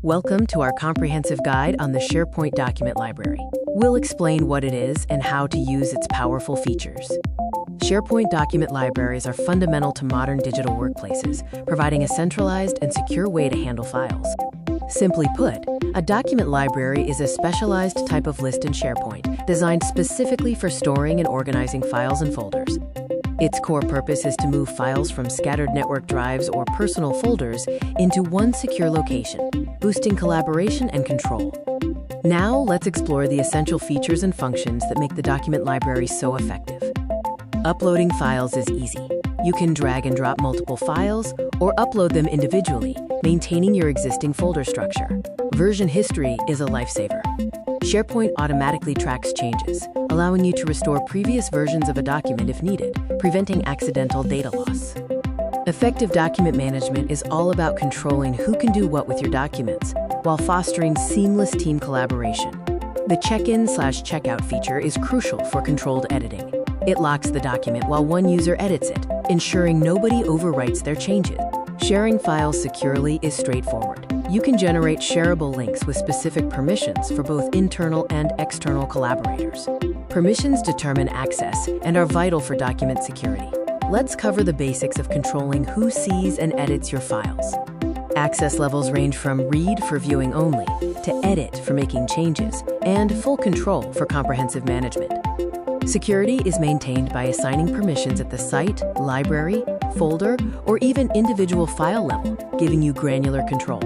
Welcome to our comprehensive guide on the SharePoint Document Library. We'll explain what it is and how to use its powerful features. SharePoint document libraries are fundamental to modern digital workplaces, providing a centralized and secure way to handle files. Simply put, a document library is a specialized type of list in SharePoint designed specifically for storing and organizing files and folders. Its core purpose is to move files from scattered network drives or personal folders into one secure location, boosting collaboration and control. Now, let's explore the essential features and functions that make the document library so effective. Uploading files is easy. You can drag and drop multiple files or upload them individually, maintaining your existing folder structure. Version history is a lifesaver. SharePoint automatically tracks changes, allowing you to restore previous versions of a document if needed, preventing accidental data loss. Effective document management is all about controlling who can do what with your documents, while fostering seamless team collaboration. The check-in/checkout feature is crucial for controlled editing. It locks the document while one user edits it, ensuring nobody overwrites their changes. Sharing files securely is straightforward. You can generate shareable links with specific permissions for both internal and external collaborators. Permissions determine access and are vital for document security. Let's cover the basics of controlling who sees and edits your files. Access levels range from read for viewing only, to edit for making changes, and full control for comprehensive management. Security is maintained by assigning permissions at the site, library, folder, or even individual file level, giving you granular control.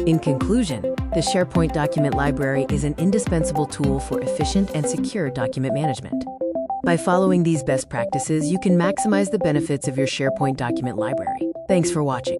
In conclusion, the SharePoint Document Library is an indispensable tool for efficient and secure document management. By following these best practices, you can maximize the benefits of your SharePoint Document Library. Thanks for watching.